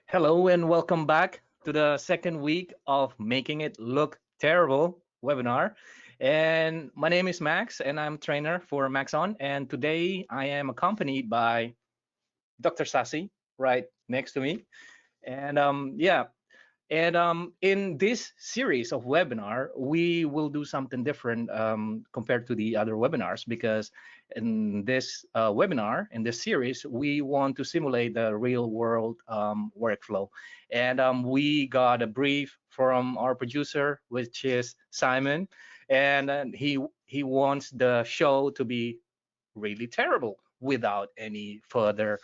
Hello and welcome back to the second week of Making It Look Terrible webinar. And my name is Max and I'm trainer for Maxon. And today I am accompanied by Dr. Sasi right next to me. And in this series of webinar, we will do something different compared to the other webinars because in this webinar, in this series, we want to simulate the real world workflow. And we got a brief from our producer, which is Simon, and he wants the show to be really terrible without any further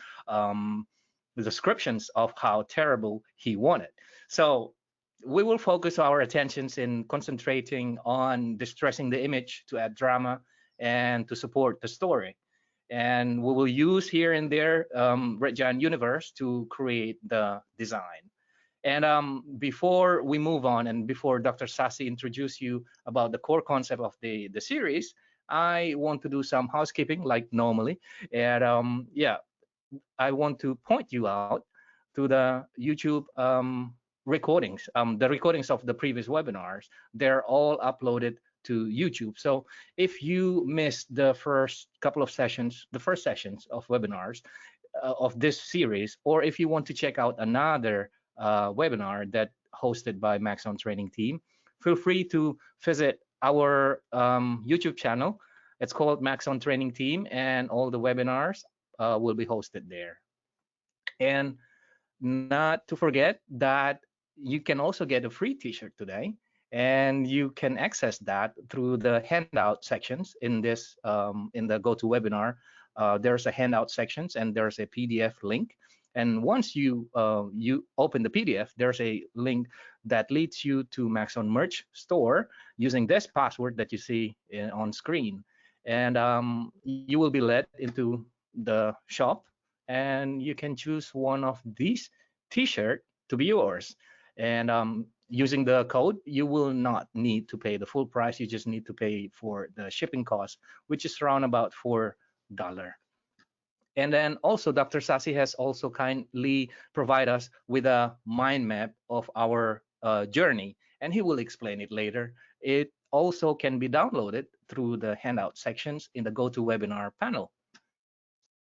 descriptions of how terrible he wanted. So we will focus our attentions in concentrating on distressing the image to add drama and to support the story. And we will use here and there Red Giant Universe to create the design. And before we move on and before Dr. Sasi introduce you about the core concept of the series, I want to do some housekeeping like normally. And I want to point you out to the YouTube recordings, the recordings of the previous webinars. They're all uploaded to YouTube. So if you missed the first couple of sessions, the first sessions of webinars of this series, or if you want to check out another webinar that hosted by Maxon Training Team, feel free to visit our YouTube channel. It's called Maxon Training Team, and all the webinars will be hosted there. And not to forget that you can also get a free t-shirt today, and you can access that through the handout sections in this in the GoToWebinar. There's a handout sections and there's a PDF link. And once you open the PDF, there's a link that leads you to Maxon merch store using this password that you see on screen. And you will be led into the shop, and you can choose one of these t-shirt to be yours. And using the code, you will not need to pay the full price. You just need to pay for the shipping cost, which is around about $4. And then also Dr. Sasi has also kindly provide us with a mind map of our journey, and he will explain it later. It also can be downloaded through the handout sections in the GoToWebinar panel.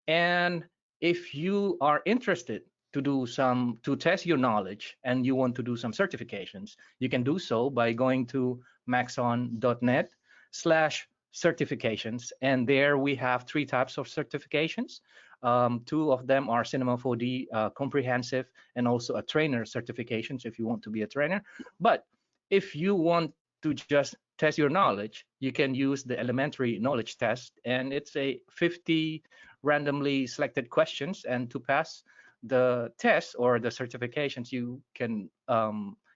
And if you are interested to test your knowledge and you want to do some certifications, you can do so by going to maxon.net/certifications. And there we have 3 types of certifications. 2 of them are Cinema 4D comprehensive and also a trainer certifications if you want to be a trainer. But if you want to just test your knowledge, you can use the elementary knowledge test, and it's a 50 randomly selected questions, and to pass the test or the certifications, you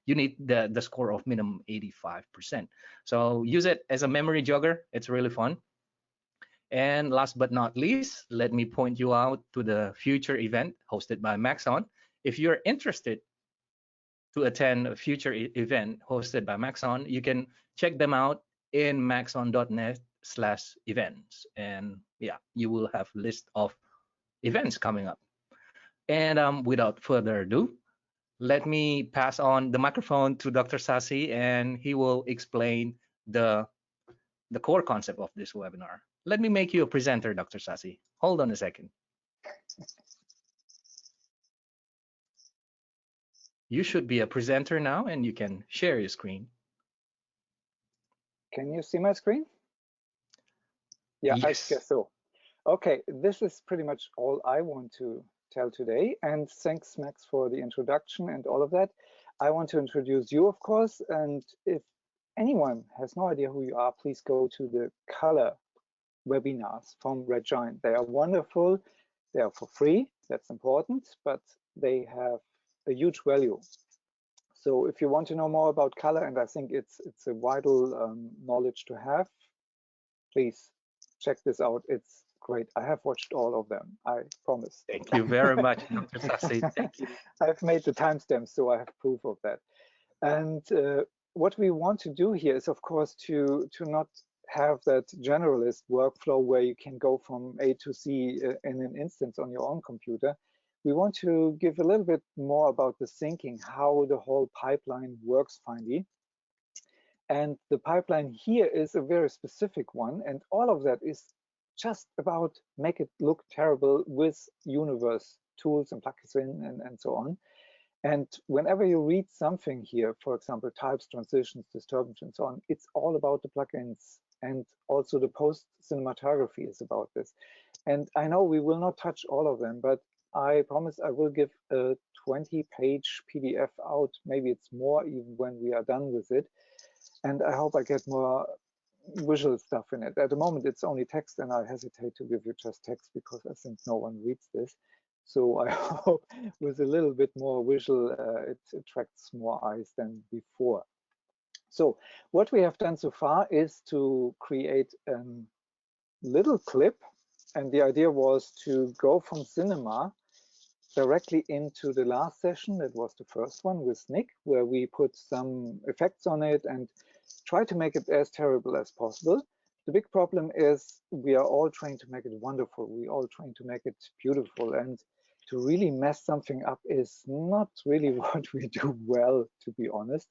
need the score of minimum 85%. So use it as a memory jogger. It's really fun. And last but not least, let me point you out to the future event hosted by Maxon. If you're interested to attend a future event hosted by Maxon, you can check them out in maxon.net/events. And yeah, you will have a list of events coming up. And without further ado, let me pass on the microphone to Dr. Sasi, and he will explain the core concept of this webinar. Let me make you a presenter, Dr. Sasi. Hold on a second. You should be a presenter now, and you can share your screen. Can you see my screen? Yeah, yes. I guess so. Okay, this is pretty much all I want to tell today. And thanks, Max, for the introduction and all of that. I want to introduce you, of course. And if anyone has no idea who you are, please go to the color webinars from Red Giant. They are wonderful. They are for free. That's important, but they have a huge value. So if you want to know more about color, and I think it's a vital knowledge to have, please check this out. It's great. I have watched all of them, I promise. Thank you very much, Dr. Sasi. Thank you. I've made the timestamps, so I have proof of that. And what we want to do here is, of course, to not have that generalist workflow where you can go from A to Z in an instance on your own computer. we want to give a little bit more about the thinking, how the whole pipeline works finally. And the pipeline here is a very specific one, and all of that is just about make it look terrible with universe tools and plugins and so on. And whenever you read something here, for example, types, transitions, disturbance, and so on, it's all about the plugins. And also the post cinematography is about this. And I know we will not touch all of them, but I promise I will give a 20-page PDF out. Maybe it's more even when we are done with it. And I hope I get more visual stuff in it. At the moment, it's only text, and I hesitate to give you just text because I think no one reads this. So I hope with a little bit more visual, it attracts more eyes than before. So what we have done so far is to create a little clip. And the idea was to go from cinema directly into the last session. That was the first one with Nick, where we put some effects on it and try to make it as terrible as possible. The big problem is we are all trying to make it wonderful. We all trying to make it beautiful, and to really mess something up is not really what we do well, to be honest.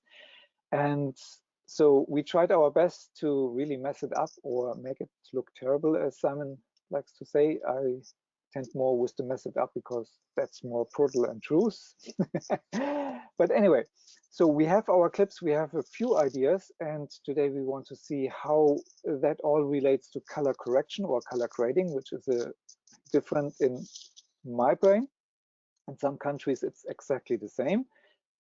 And so we tried our best to really mess it up or make it look terrible, as Simon likes to say. I tend more with the mess it up because that's more brutal and truth. But anyway, so we have our clips, we have a few ideas, and today we want to see how that all relates to color correction or color grading, which is different in my brain. In some countries, it's exactly the same.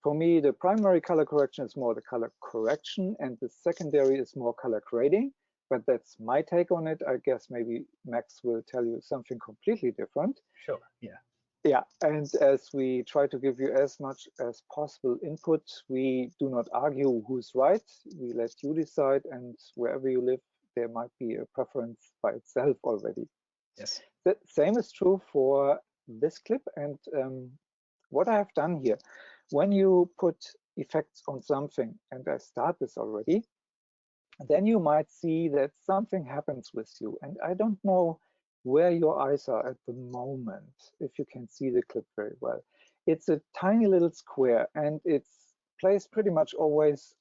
For me, the primary color correction is more the color correction, and the secondary is more color grading. But that's my take on it. I guess maybe Max will tell you something completely different. Sure, yeah. Yeah, and as we try to give you as much as possible input, we do not argue who's right. We let you decide, and wherever you live, there might be a preference by itself already. Yes. The same is true for this clip. And what I have done here, when you put effects on something, and I start this already, then you might see that something happens with you. And I don't know where your eyes are at the moment, if you can see the clip very well. It's a tiny little square, and it's placed pretty much always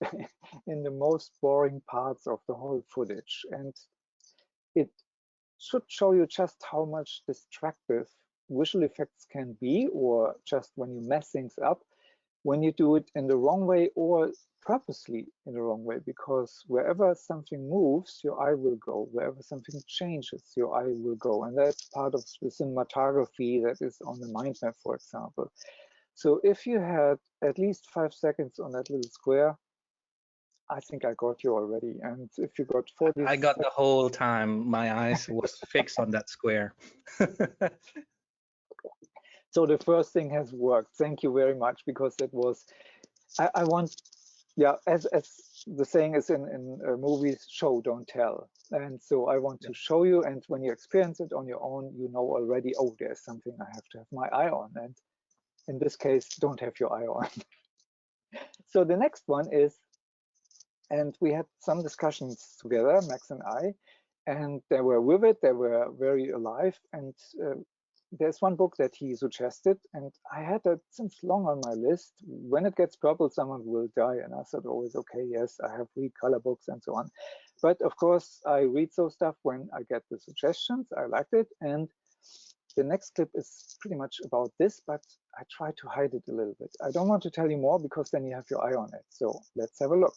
in the most boring parts of the whole footage. And it should show you just how much distractive visual effects can be, or just when you mess things up, when you do it in the wrong way or purposely in the wrong way, because wherever something moves, your eye will go. Wherever something changes, your eye will go. And that's part of the cinematography that is on the mind map, for example. So if you had at least 5 seconds on that little square, I think I got you already. And if you got 40 I got the whole time. My eyes was fixed on that square. So the first thing has worked. Thank you very much, because that was, I want, yeah, as the saying is in movies, show, don't tell. And so I want to show you, and when you experience it on your own, you know already, oh, there's something I have to have my eye on. And in this case, don't have your eye on. So the next one is, and we had some discussions together, Max and I, and they were vivid, they were very alive. And there's one book that he suggested, and I had that since long on my list. When it gets purple, someone will die. And I said always, okay, yes, I have read color books and so on. But of course, I read those stuff when I get the suggestions. I liked it. And the next clip is pretty much about this, but I try to hide it a little bit. I don't want to tell you more, because then you have your eye on it. So let's have a look.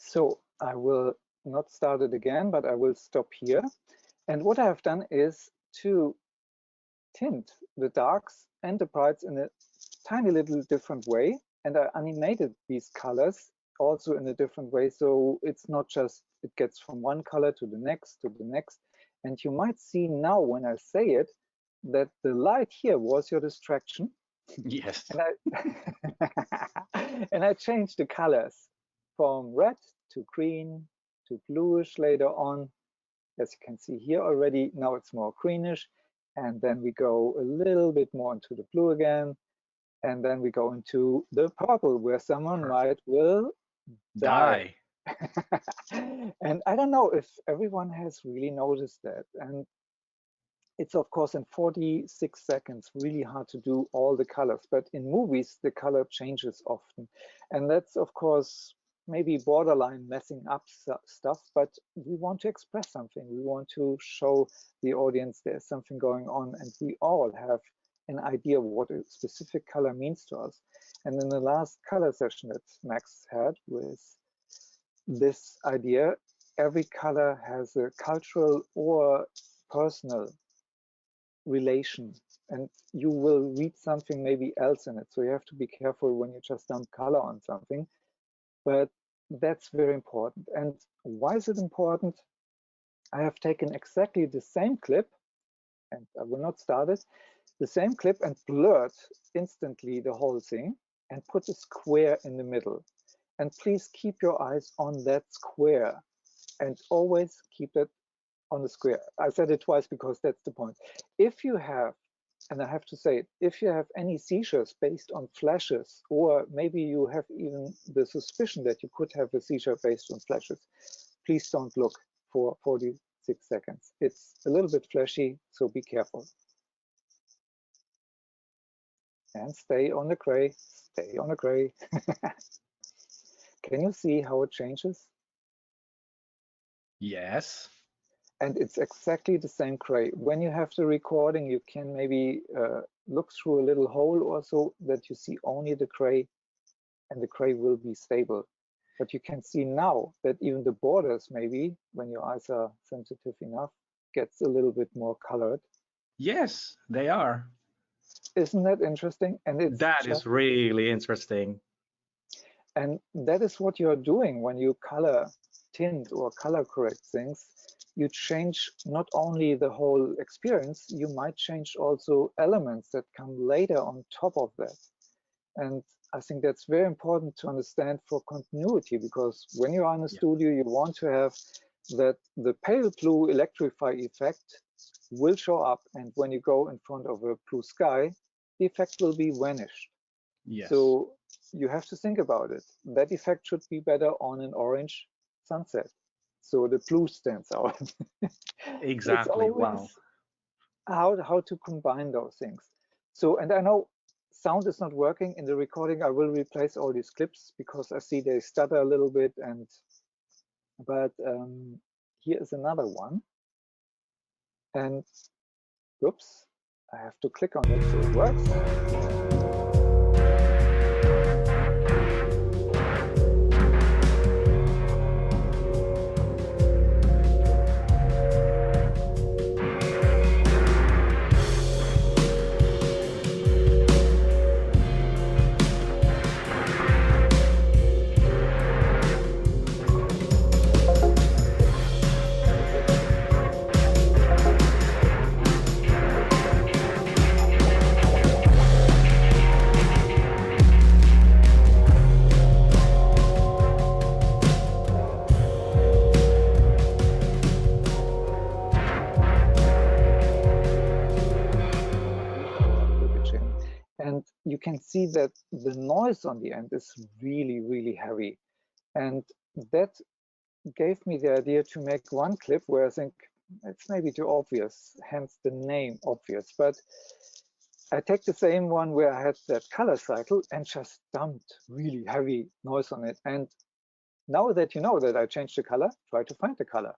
So I will not start it again, but I will stop here. And what I have done is to tint the darks and the brights in a tiny little different way. And I animated these colors also in a different way. So it's not just, it gets from one color to the next, to the next. And you might see now when I say it, that the light here was your distraction. Yes. And I changed the colors from red to green to bluish later on. As you can see here already, now it's more greenish. And then we go a little bit more into the blue again. And then we go into the purple, where someone might will die. And I don't know if everyone has really noticed that. And it's, of course, in 46 seconds, really hard to do all the colors. But in movies, the color changes often. And that's, of course, maybe borderline messing up stuff, but we want to express something. We want to show the audience there's something going on, and we all have an idea of what a specific color means to us. And in the last color session that Max had with this idea, every color has a cultural or personal relation, and you will read something maybe else in it. So you have to be careful when you just dump color on something. But that's very important. And why is it important? I have taken exactly the same clip, and I will not start it, the same clip, and blurred instantly the whole thing and put a square in the middle. And please keep your eyes on that square and always keep it on the square. I said it twice because that's the point. If you have, and I have to say it, if you have any seizures based on flashes, or maybe you have even the suspicion that you could have a seizure based on flashes, please don't look for 46 seconds. It's a little bit flashy, so be careful. And stay on the gray, stay on the gray. Can you see how it changes? Yes. And it's exactly the same gray. When you have the recording, you can maybe look through a little hole or so that you see only the gray, and the gray will be stable. But you can see now that even the borders, maybe when your eyes are sensitive enough, gets a little bit more colored. Yes, they are. Isn't that interesting? And it's that is really interesting. And that is what you're doing when you color tint or color correct things. You change not only the whole experience, you might change also elements that come later on top of that. And I think that's very important to understand for continuity, because when you are in a studio, you want to have that the pale blue electrify effect will show up. And when you go in front of a blue sky, the effect will be vanished. Yes. So you have to think about it. That effect should be better on an orange sunset. So the blue stands out. Exactly. Wow. How to combine those things. So, and I know sound is not working in the recording. I will replace all these clips because I see they stutter a little bit. But here is another one. And whoops, I have to click on it so it works. And you can see that the noise on the end is really, really heavy. And that gave me the idea to make one clip where I think it's maybe too obvious, hence the name obvious. But I take the same one where I had that color cycle and just dumped really heavy noise on it. And now that you know that I changed the color, try to find the color.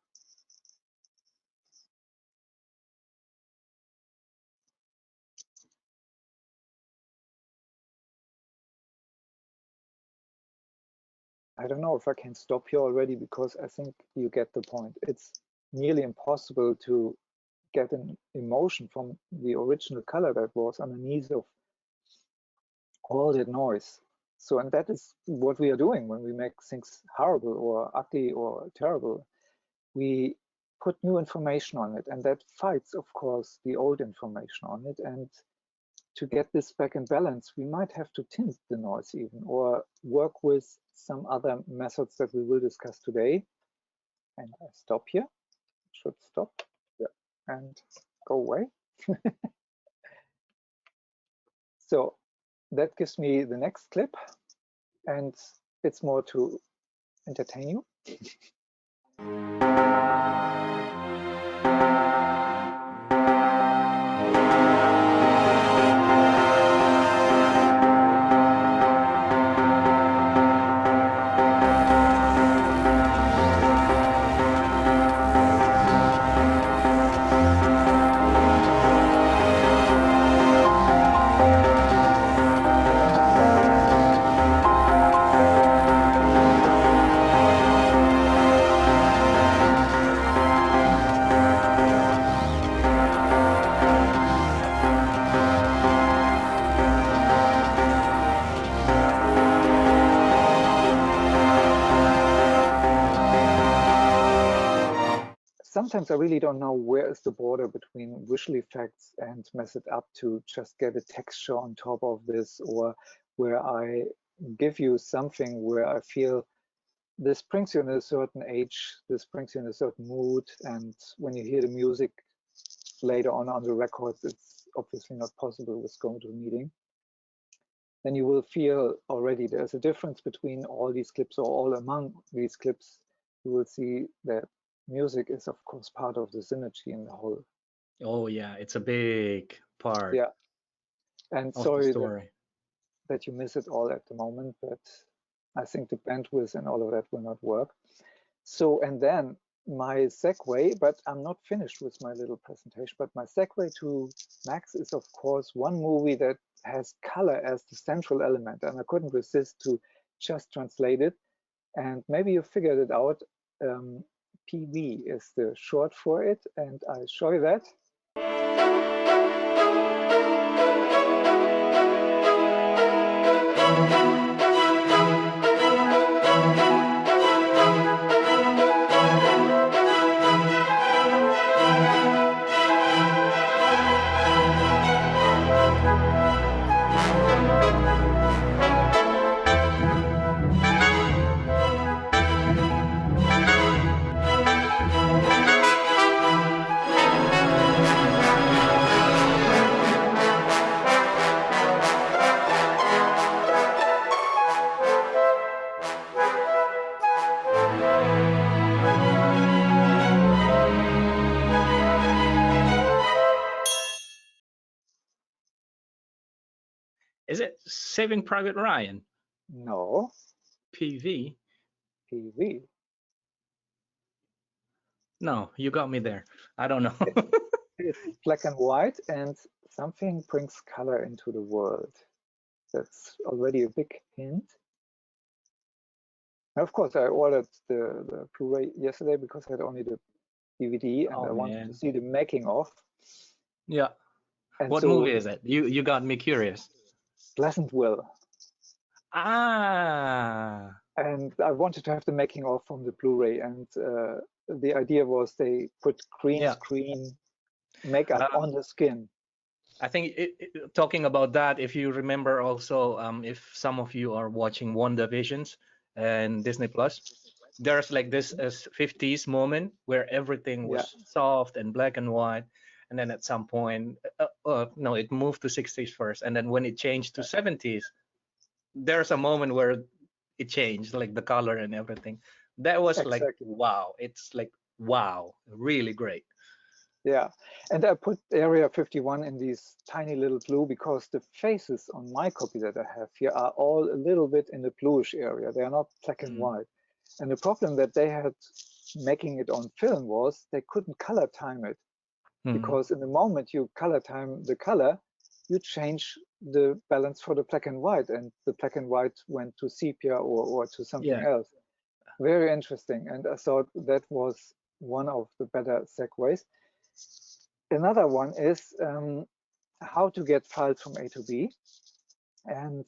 I don't know if I can stop here already, because I think you get the point. It's nearly impossible to get an emotion from the original color that was underneath of all that noise. So, and that is what we are doing when we make things horrible or ugly or terrible. We put new information on it, and that fights, of course, the old information on it. And to get this back in balance, we might have to tint the noise even, or work with some other methods that we will discuss today. And I stop here, should stop, yeah, and go away. So that gives me the next clip, and it's more to entertain you. Sometimes I really don't know where is the border between visual effects and mess it up to just get a texture on top of this, or where I give you something where I feel this brings you in a certain age, this brings you in a certain mood, and when you hear the music later on the records, it's obviously not possible with going to a meeting. Then you will feel already there's a difference between all these clips, or all among these clips. You will see that music is, of course, part of the synergy in the whole. Oh yeah, it's a big part. Yeah, and of sorry the story. that you miss it all at the moment, but I think the bandwidth and all of that will not work. So, and then my segue, but I'm not finished with my little presentation, but my segue to Max is, of course, one movie that has color as the central element, and I couldn't resist to just translate it. And maybe you figured it out. PV is the short for it, and I'll show you that. Is it Saving Private Ryan? No. PV? PV. No, you got me there. I don't know. It's black and white, and something brings color into the world. That's already a big hint. And of course, I ordered the Blu-ray yesterday because I had only the DVD, and I wanted to see the making of. Yeah. And what so, movie is it? You got me curious. Pleasantville. Ah. And I wanted to have the making of from the Blu-ray, and the idea was they put green screen makeup on the skin. I think talking about that, if you remember also, if some of you are watching WandaVisions and Disney Plus, there's like this 50s moment where everything was soft and black and white, and then at some point, no, it moved to 60s first, and then when it changed to 70s, there's a moment where it changed, like the color and everything. That was like, wow, it's like, wow, really great. Yeah, and I put Area 51 in these tiny little blue because the faces on my copy that I have here are all a little bit in the bluish area. They are not black and white. And the problem that they had making it on film was they couldn't color time it, because in the moment you color time the color, you change the balance for the black and white, and the black and white went to sepia or to something else. Very interesting. And I thought that was one of the better segues. another one is how to get files from A to B. And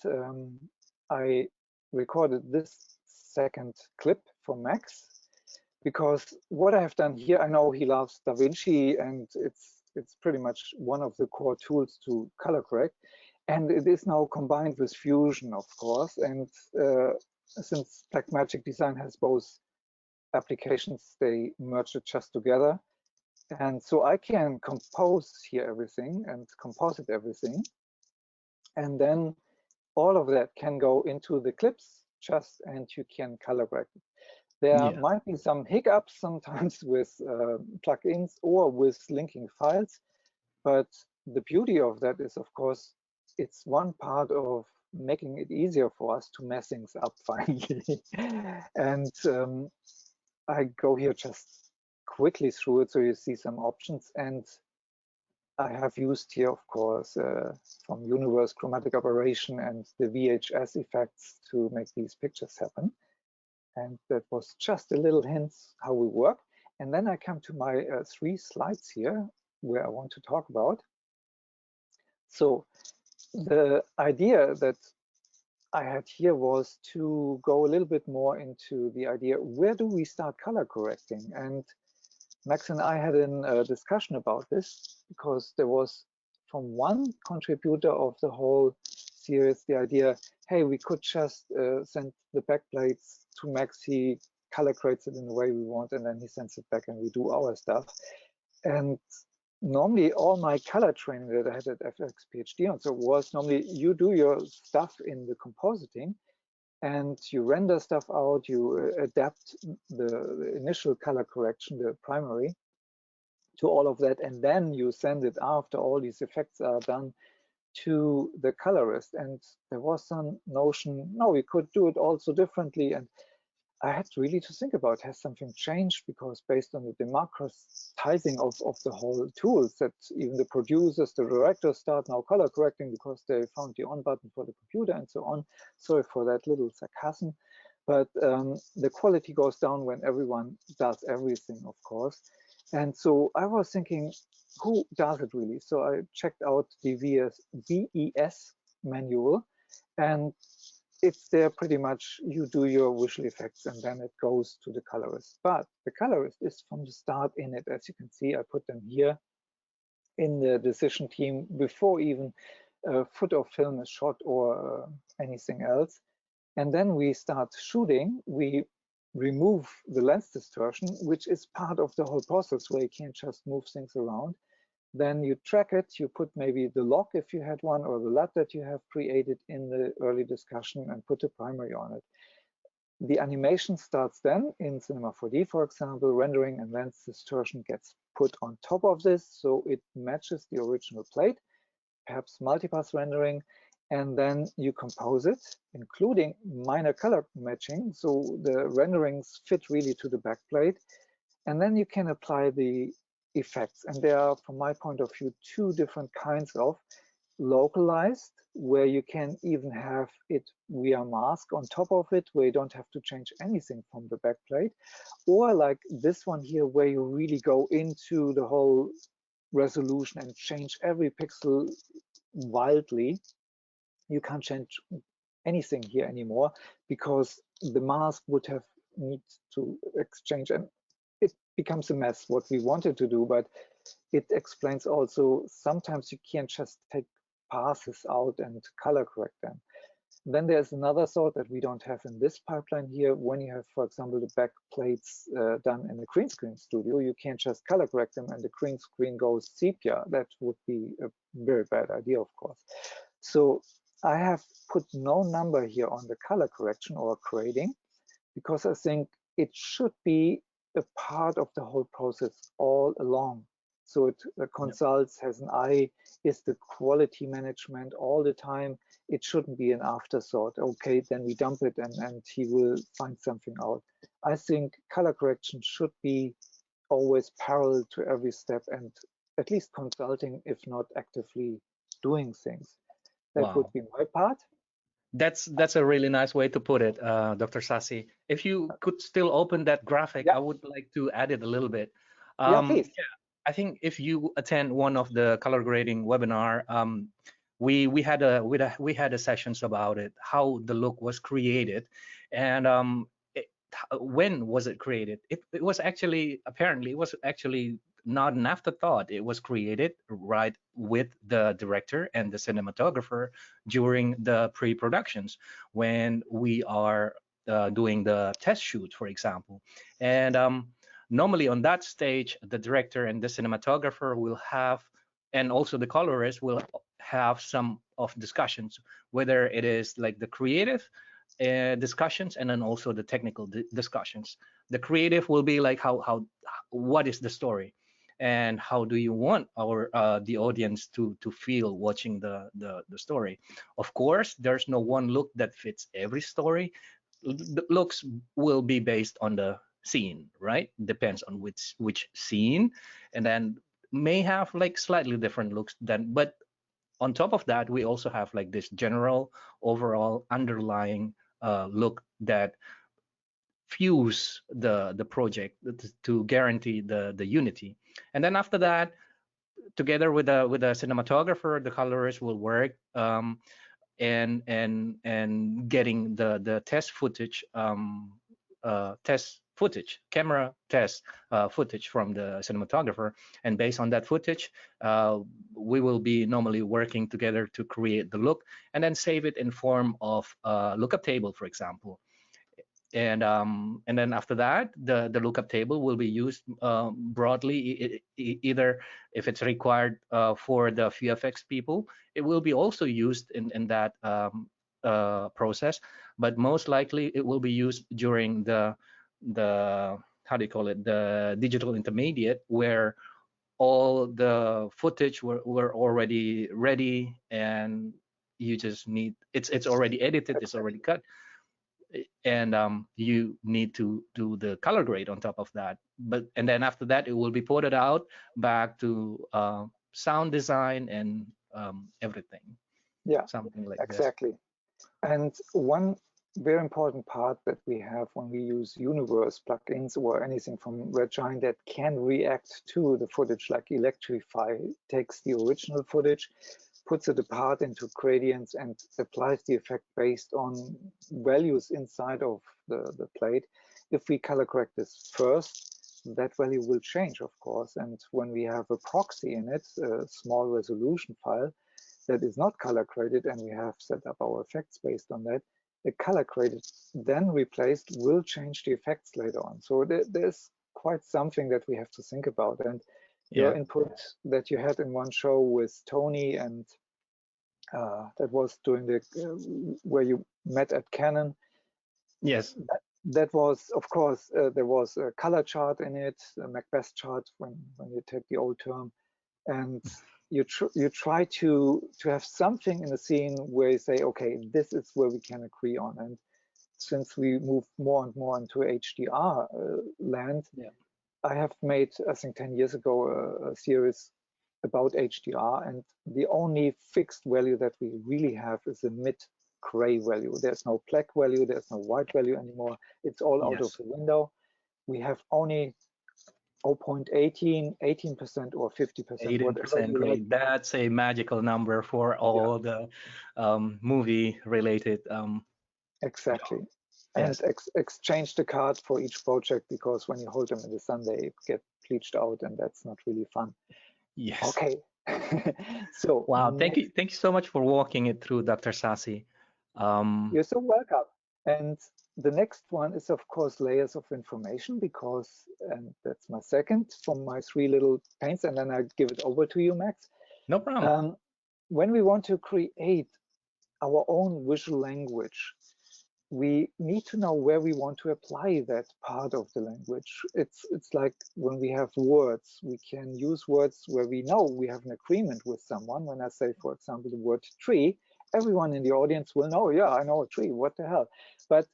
I recorded this second clip for Max, because what I have done here, I know he loves DaVinci, and it's pretty much one of the core tools to color correct. And it is now combined with Fusion, of course. And since Blackmagic Design has both applications, they merge it just together. And so I can compose here everything and composite everything. And then all of that can go into the clips just, and you can color correct it. There might be some hiccups sometimes with plugins or with linking files, but the beauty of that is, of course, it's one part of making it easier for us to mess things up finally. And I go here just quickly through it so you see some options. And I have used here, of course, from Universe chromatic aberration and the VHS effects to make these pictures happen. And that was just a little hint how we work. And then I come to my 3 slides here where I want to talk about. So the idea that I had here was to go a little bit more into the idea, where do we start color correcting? And Max and I had a discussion about this, because there was, from one contributor of the whole series, the idea, hey, we could just send the backplates to Max, he color corrects it in the way we want, and then he sends it back and we do our stuff. And normally all my color training that I had at FX PhD on, so was normally you do your stuff in the compositing and you render stuff out, you adapt the initial color correction, the primary, to all of that, and then you send it after all these effects are done to the colorist. And there was some notion, no, we could do it also differently. And I had really to think about, has something changed? Because based on the democratizing of the whole tools, that even the producers, the directors start now color correcting because they found the on button for the computer and so on. Sorry for that little sarcasm, but the quality goes down when everyone does everything, of course. And so I was thinking, who does it really? So I checked out the VES manual, and it's there pretty much, you do your visual effects and then it goes to the colorist. But the colorist is from the start in it. As you can see, I put them here in the decision team before even a foot of film is shot or anything else. And then we start shooting, we remove the lens distortion, which is part of the whole process where you can't just move things around. Then you track it, you put maybe the log if you had one, or the LUT that you have created in the early discussion, and put a primary on it. The animation starts then in Cinema 4D, for example, rendering and lens distortion gets put on top of this, so it matches the original plate, perhaps multipass rendering, and then you compose it, including minor color matching, so the renderings fit really to the backplate. And then you can apply the effects. And there are, from my point of view, 2 different kinds of: localized, where you can even have it via mask on top of it, where you don't have to change anything from the backplate, or like this one here, where you really go into the whole resolution and change every pixel wildly. You can't change anything here anymore because the mask would have need to exchange, and it becomes a mess what we wanted to do. But it explains also sometimes you can't just take passes out and color correct them. Then there's another thought that we don't have in this pipeline here. When you have, for example, the back plates done in the green screen studio, you can't just color correct them and the green screen goes sepia. That would be a very bad idea, of course. So I have put no number here on the color correction or grading, because I think it should be a part of the whole process all along. So it consults, has an eye, is the quality management all the time. It shouldn't be an afterthought. Okay, then we dump it and he will find something out. I think color correction should be always parallel to every step, and at least consulting, if not actively doing things. That would be my part. That's a really nice way to put it, Dr. Sassi. If you could still open that graphic, I would like to add it a little bit. Yeah, please. I think if you attend one of the color grading webinar, we had a sessions about it, how the look was created, and when was it created? It was actually, apparently it was actually not an afterthought. It was created right with the director and the cinematographer during the pre-productions when we are doing the test shoot, for example. And normally on that stage, the director and the cinematographer will have, and also the colorist will have some of discussions, whether it is like the creative discussions and then also the technical discussions. The creative will be like what is the story and how do you want our the audience to feel watching the story. Of course, there's no one look that fits every story. The looks will be based on the scene, right? Depends on which scene, and then may have like slightly different looks than, but on top of that, we also have like this general overall underlying look that fuse the project to guarantee the unity. And then after that, together with the cinematographer, the colorist will work and getting the test footage, camera test footage from the cinematographer, and based on that footage, we will be normally working together to create the look and then save it in form of a lookup table, for example. And then after that, the lookup table will be used broadly, either if it's required for the VFX people, it will be also used in that process, but most likely it will be used during the how do you call it, the digital intermediate, where all the footage were already ready and you just need, it's already edited, it's already cut, and you need to do the color grade on top of that. But and then after that, it will be ported out back to sound design and everything. Yeah, something like exactly. And one very important part that we have when we use Universe plugins or anything from Red Giant that can react to the footage, like Electrify takes the original footage, puts it apart into gradients and applies the effect based on values inside of the plate. If we color correct this first, that value will change, of course. And when we have a proxy in it, a small resolution file that is not color graded, and we have set up our effects based on that, the color graded then replaced will change the effects later on. So there's quite something that we have to think about. And your input that you had in one show with Tony, and that was during the where you met at Canon. Yes. That was, of course, there was a color chart in it, a Macbeth chart, when you take the old term, and you try to have something in the scene where you say, okay, this is where we can agree on. And since we move more and more into HDR land, I have made, I think 10 years ago, a series about HDR, and the only fixed value that we really have is a mid gray value. There's no black value, there's no white value anymore. It's all out of the window. We have only 0.18, 18% or 50%. 18% gray. That's a magical number for all the movie related. Exactly. And exchange the cards for each project, because when you hold them in the sun, they get bleached out, and that's not really fun. Yes. Okay. So wow, thank you so much for walking it through, Dr. Sasi. You're so welcome. And the next one is, of course, layers of information, because, and that's my second from my three little paints, and then I give it over to you, Max. No problem. When we want to create our own visual language, we need to know where we want to apply that part of the language. It's like when we have words, we can use words where we know we have an agreement with someone. When I say, for example, the word tree, everyone in the audience will know, yeah, I know a tree, what the hell. But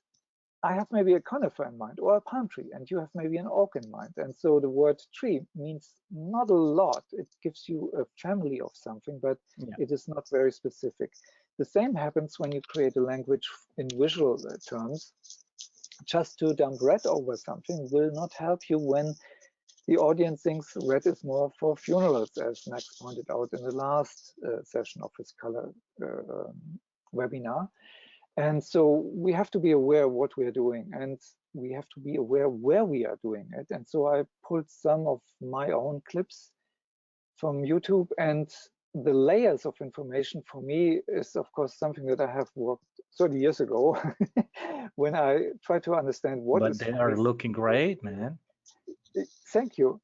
I have maybe a conifer in mind, or a palm tree, and you have maybe an oak in mind. And so the word tree means not a lot. It gives you a family of something, but it is not very specific. The same happens when you create a language in visual terms. Just to dump red over something will not help you when the audience thinks red is more for funerals, as Max pointed out in the last session of his color webinar. And so we have to be aware of what we are doing, and we have to be aware where we are doing it. And so I pulled some of my own clips from YouTube, and the layers of information for me is, of course, something that I have worked 30 years ago when I try to understand what but is. They are looking great, man. Thank you.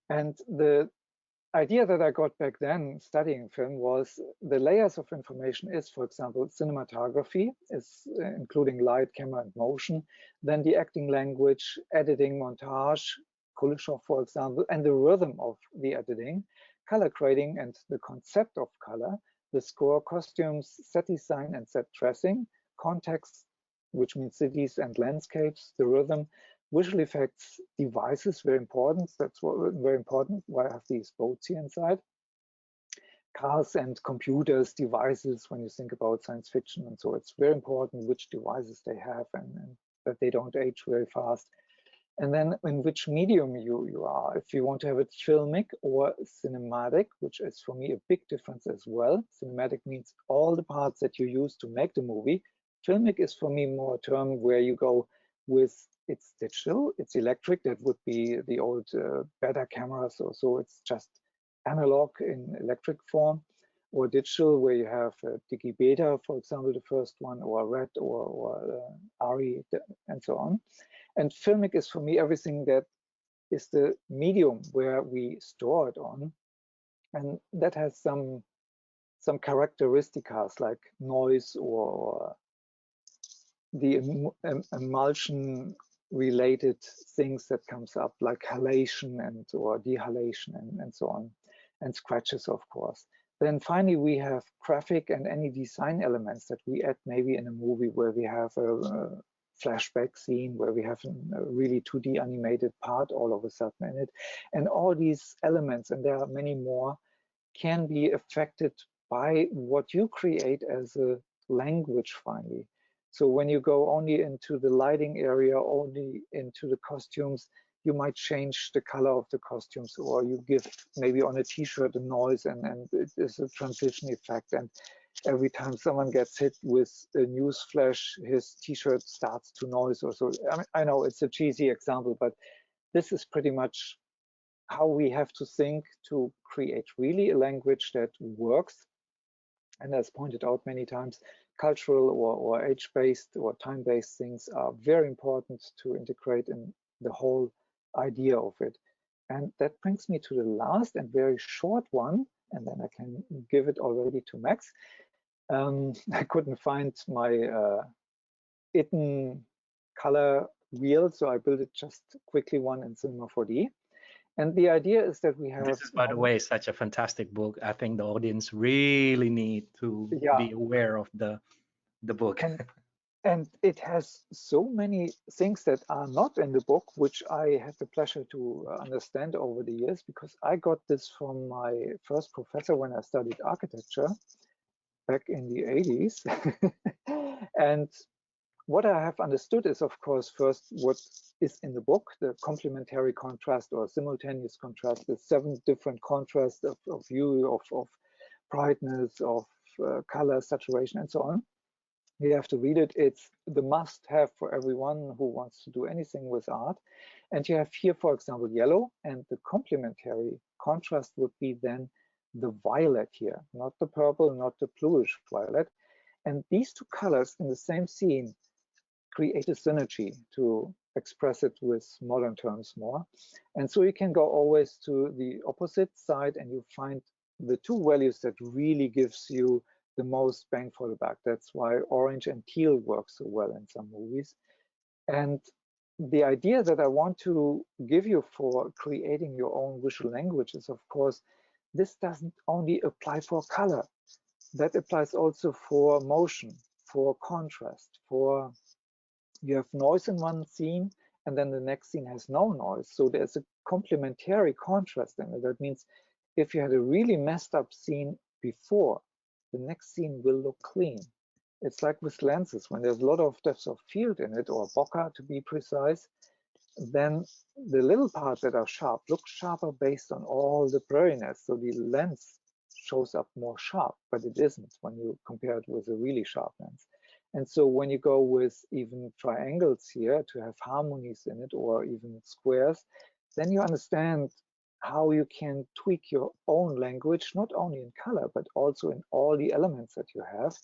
And the idea that I got back then studying film was the layers of information is, for example, cinematography is including light, camera, and motion, then the acting language, editing, montage, Kuleshov, for example, and the rhythm of the editing, color grading and the concept of color, the score, costumes, set design and set dressing, context, which means cities and landscapes, the rhythm, visual effects, devices, very important. That's what very important. Why I have these boats here inside? Cars and computers, devices, when you think about science fiction. And so it's very important which devices they have and that they don't age very fast. And then in which medium you are, if you want to have it filmic or cinematic, which is for me a big difference as well. Cinematic means all the parts that you use to make the movie. Filmic is for me more a term where you go with it's digital, it's electric, that would be the old better cameras, so it's just analog in electric form, or digital where you have Digi Beta, for example, the first one, or Red or ARRI and so on. And filmic is for me everything that is the medium where we store it on, and that has some characteristics like noise or the emulsion related things that comes up like halation and or dehalation and so on, and scratches, of course. Then finally we have graphic and any design elements that we add maybe in a movie where we have a flashback scene where we have a really 2D animated part all of a sudden in it. And all these elements, and there are many more, can be affected by what you create as a language finally. So when you go only into the lighting area, only into the costumes, you might change the color of the costumes, or you give maybe on a t-shirt a noise and it is a transition effect. And every time someone gets hit with a news flash, his t-shirt starts to noise or so. I mean, I know it's a cheesy example, but this is pretty much how we have to think to create really a language that works. And as pointed out many times, cultural or age-based or time-based things are very important to integrate in the whole idea of it. And that brings me to the last and very short one, and then I can give it already to Max. I couldn't find my Itten color wheel, so I built it just quickly one in Cinema 4D. And the idea is that we have— This is, by the way, such a fantastic book. I think the audience really need to be aware of the book. And it has so many things that are not in the book, which I had the pleasure to understand over the years, because I got this from my first professor when I studied architecture back in the 80s. And what I have understood is, of course, first what is in the book, the complementary contrast or simultaneous contrast, the 7 different contrasts of hue, of brightness, of color, saturation, and so on. You have to read it. It's the must-have for everyone who wants to do anything with art. And you have here, for example, yellow, and the complementary contrast would be then the violet here, not the purple, not the bluish violet. And these 2 colors in the same scene create a synergy, to express it with modern terms more. And so you can go always to the opposite side and you find the 2 values that really gives you the most bang for the buck. That's why orange and teal work so well in some movies. And the idea that I want to give you for creating your own visual language is, of course, this doesn't only apply for color. That applies also for motion, for contrast, for— you have noise in one scene and then the next scene has no noise. So there's a complementary contrast in it. That means if you had a really messed up scene before, the next scene will look clean. It's like with lenses, when there's a lot of depth of field in it, or bokeh to be precise, then the little parts that are sharp look sharper based on all the blurriness. So the lens shows up more sharp, but it isn't when you compare it with a really sharp lens. And so when you go with even triangles here to have harmonies in it, or even squares, then you understand how you can tweak your own language, not only in color, but also in all the elements that you have.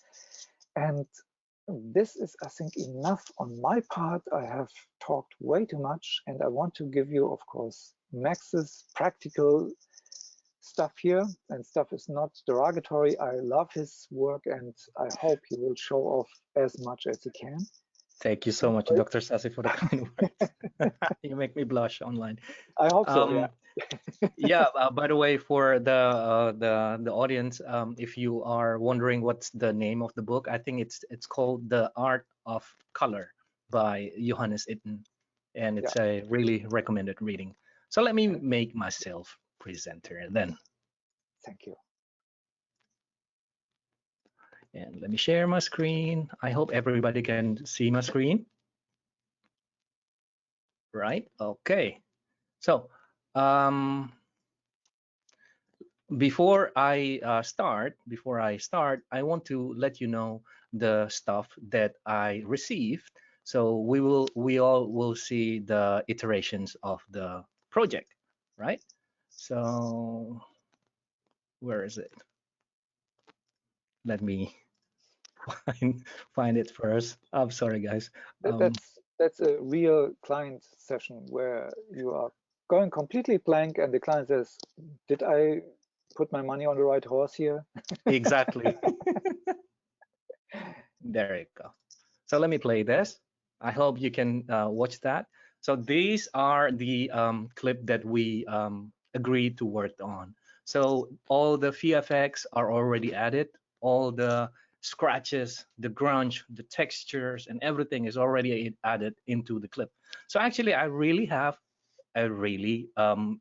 And this is, I think, enough on my part. I have talked way too much, and I want to give you, of course, Max's practical stuff here. And stuff is not derogatory. I love his work, and I hope he will show off as much as he can. Thank you so much, Dr. Sassi, for the kind words. You make me blush online. I hope so. Yeah. Yeah. By the way, for the audience, if you are wondering what's the name of the book, I think it's called The Art of Color by Johannes Itten, and it's a really recommended reading. So let me make myself presenter then. Thank you. And let me share my screen. I hope everybody can see my screen. Right. Okay. So before I start, I want to let you know the stuff that I received. So we all will see the iterations of the project, right? So where is it? Let me find it first. I'm sorry, guys. That's a real client session where you are going completely blank, and the client says, "Did I put my money on the right horse here?" Exactly. There you go. So let me play this. I hope you can watch that. So these are the clip that we agreed to work on. So all the VFX are already added. All the scratches, the grunge, the textures, and everything is already added into the clip. So actually, I really have a really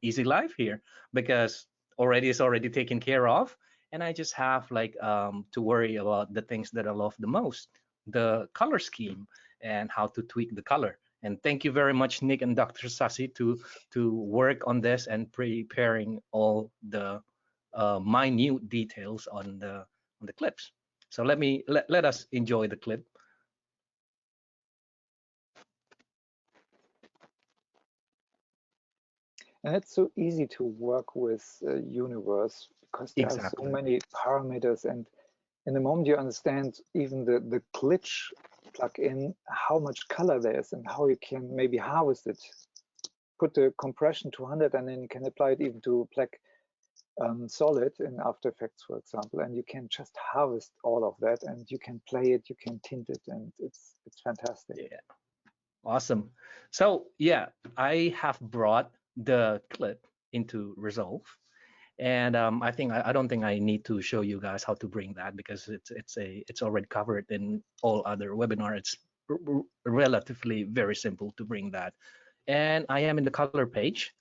easy life here, because it's already taken care of, and I just have like to worry about the things that I love the most, the color scheme and how to tweak the color. And thank you very much, Nick and Dr. Sassi, to work on this and preparing all the minute details on the clips. So let us enjoy the clip. And it's so easy to work with Universe, because there are so many parameters, and in the moment you understand even the glitch plugin, how much color there is and how you can maybe harvest it. Put the compression to 100, and then you can apply it even to black solid in After Effects, for example, and you can just harvest all of that, and you can play it, you can tint it, and it's fantastic. Yeah, awesome. So yeah, I have brought the clip into Resolve, and I don't think I need to show you guys how to bring that, because it's already covered in all other webinar. It's relatively very simple to bring that. And I am in the color page.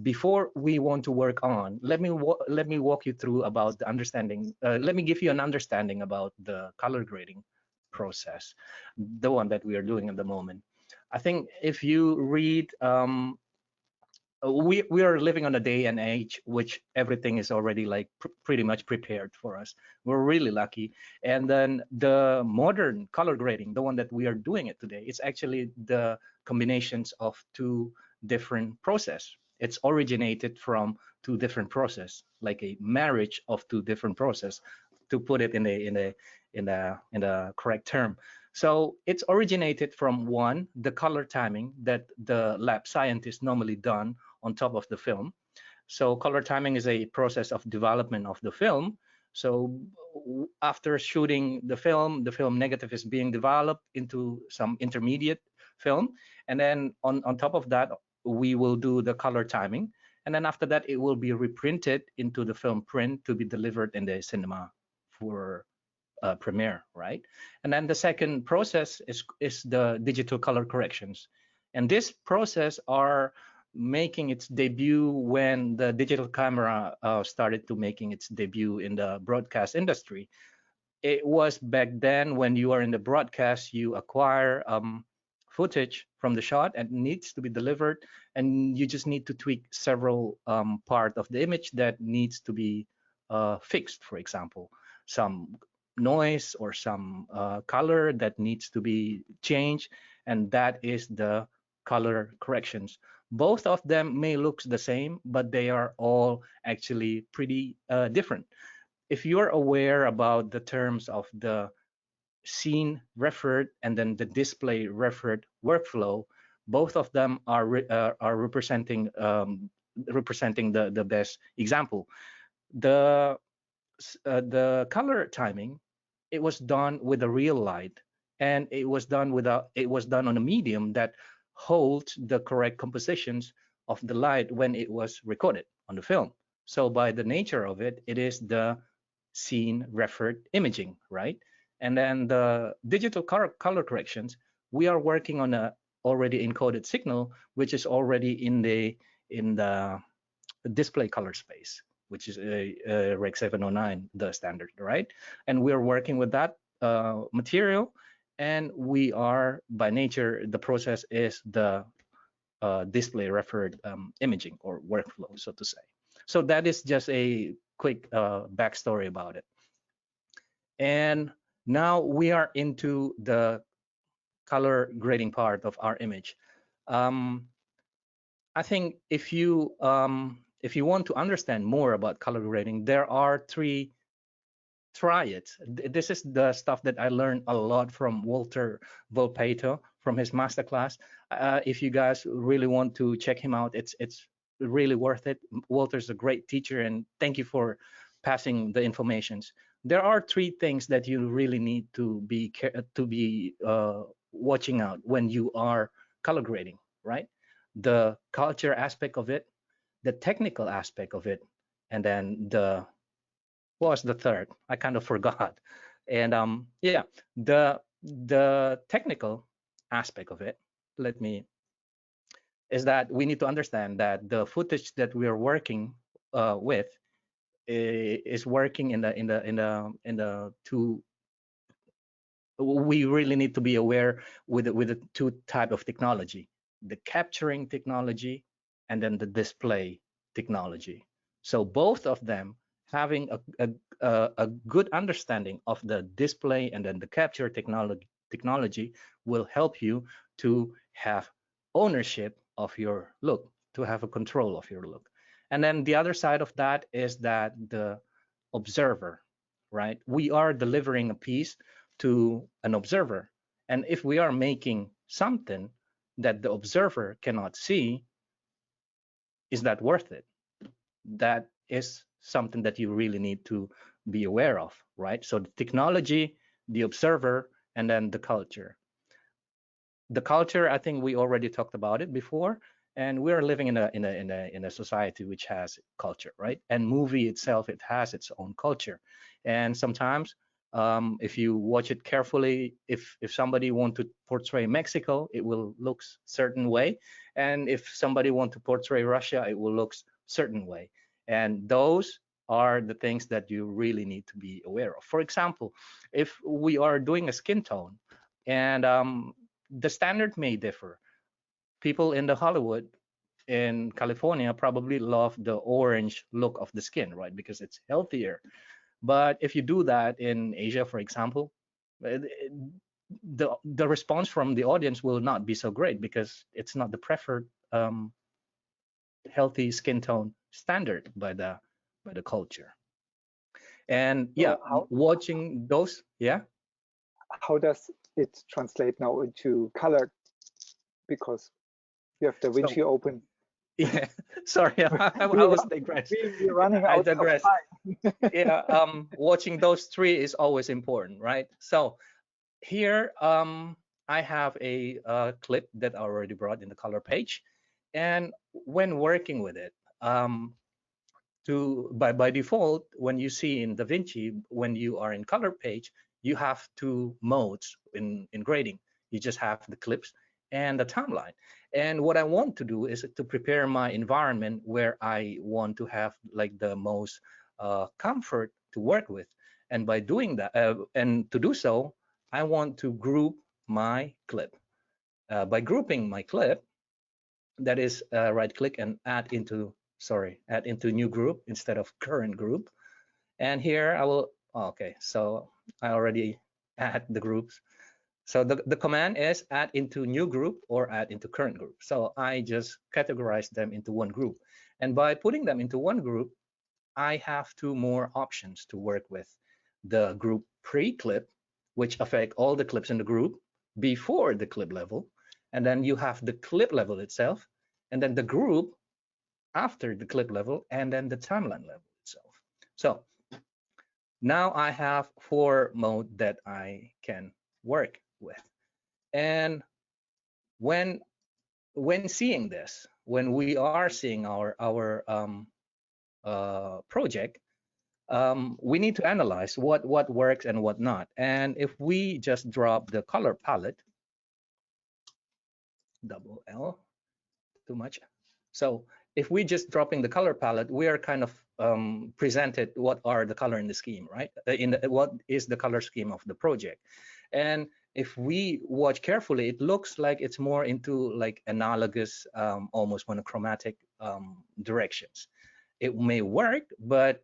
Before we want to work on, let me walk you through about the understanding. Let me give you an understanding about the color grading process, the one that we are doing at the moment. I think if you read, we are living on a day and age which everything is already like pretty much prepared for us. We're really lucky. And then the modern color grading, the one that we are doing it today, it's actually the combinations of two different process. It's originated from two different process, like a marriage of two different process, to put it in a correct term. So it's originated from one, the color timing that the lab scientists normally done on top of the film. So color timing is a process of development of the film. So after shooting the film negative is being developed into some intermediate film. And then on top of that, we will do the color timing. And then after that, it will be reprinted into the film print to be delivered in the cinema for premiere, right? And then the second process is the digital color corrections. And this process are making its debut when the digital camera started to making its debut in the broadcast industry. It was back then when you are in the broadcast, you acquire footage from the shot and needs to be delivered, and you just need to tweak several part of the image that needs to be fixed. For example, some noise or some color that needs to be changed, and that is the color corrections. Both of them may look the same, but they are all actually pretty different. If you're aware about the terms of the scene referred and then the display referred workflow, both of them are representing the best example. The color timing, it was done with a real light, and it was done on a medium that holds the correct compositions of the light when it was recorded on the film. So by the nature of it, it is the scene referred imaging, right? And then the digital color corrections, we are working on a already encoded signal, which is already in the display color space, which is a Rec 709, the standard, right? And we're working with that material, and we are, by nature, the process is the display referred imaging or workflow, so to say. So that is just a quick backstory about it. And now we are into the color grading part of our image. I think if you want to understand more about color grading, there are three. Try it. This is the stuff that I learned a lot from Walter Volpato from his masterclass. If you guys really want to check him out, it's really worth it. Walter's a great teacher, and thank you for passing the informations. There are three things that you really need to be watching out when you are color grading, right? The culture aspect of it, the technical aspect of it, and then what was the third? I kind of forgot. And yeah, the technical aspect of it, is that we need to understand that the footage that we are working with is working in the two. We really need to be aware with the two type of technology: the capturing technology and then the display technology. So both of them having a good understanding of the display and then the capture technology will help you to have ownership of your look, to have a control of your look. And then the other side of that is that the observer, right? We are delivering a piece to an observer. And if we are making something that the observer cannot see, is that worth it? That is something that you really need to be aware of, right? So the technology, the observer, and then the culture. The culture, I think we already talked about it before, and we're living in a society which has culture, right? And movie itself, it has its own culture. And sometimes if you watch it carefully, if somebody want to portray Mexico, it will look certain way, and if somebody want to portray Russia, it will look certain way. And those are the things that you really need to be aware of. For example, if we are doing a skin tone, and the standard may differ. People in the Hollywood in California probably love the orange look of the skin, right? Because it's healthier. But if you do that in Asia, for example, the response from the audience will not be so great because it's not the preferred healthy skin tone standard by the culture. And yeah, watching those, yeah. How does it translate now into color? Because you have DaVinci open. Yeah, sorry, I was digressing. We're running out of time. Yeah, watching those three is always important, right? So here, I have a clip that I already brought in the color page, and when working with it, by default, when you see in DaVinci, when you are in color page, you have two modes in grading. You just have the clips and the timeline. And what I want to do is to prepare my environment where I want to have like the most comfort to work with. And by doing that, and to do so, I want to group my clip. by grouping my clip, that is right click and add into new group instead of current group. And here I will, okay, so I already add the groups. So the command is add into new group or add into current group. So I just categorize them into one group. And by putting them into one group, I have two more options to work with. The group pre-clip, which affect all the clips in the group before the clip level. And then you have the clip level itself, and then the group after the clip level, and then the timeline level itself. So now I have 4 modes that I can work with. And when seeing this, when we are seeing our project, we need to analyze what works and what not. And if we just drop the color palette, double L, too much. So if we just dropping the color palette, we are kind of presented what are the color in the scheme, right? What is the color scheme of the project. And if we watch carefully, it looks like it's more into like analogous, almost monochromatic directions. It may work, but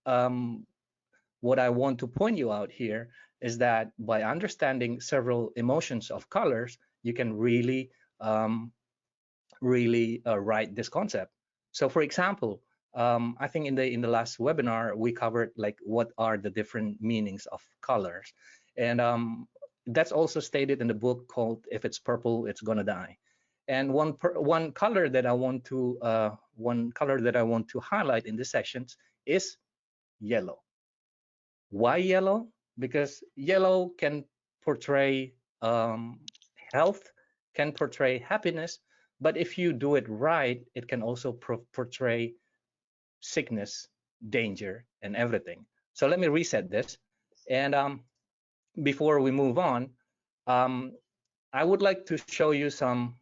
what I want to point you out here is that by understanding several emotions of colors, you can really write this concept. So for example, I think in the last webinar we covered like what are the different meanings of colors, and that's also stated in the book called "If It's Purple, It's Gonna Die." And one color that I want to highlight in this sections is yellow. Why yellow? Because yellow can portray health, can portray happiness, but if you do it right, it can also portray sickness, danger, and everything. So let me reset this. And before we move on, I would like to show you some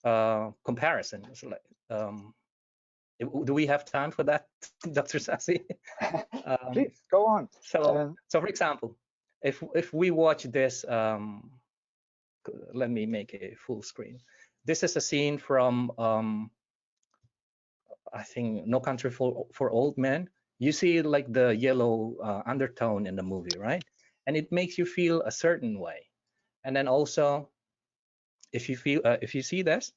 comparison. Do we have time for that, Dr. Sassi? Please go on. So for example, if we watch this, let me make a full screen. This is a scene from I think No Country for Old Men. You see like the yellow undertone in the movie, right? And it makes you feel a certain way. And then also, if you see this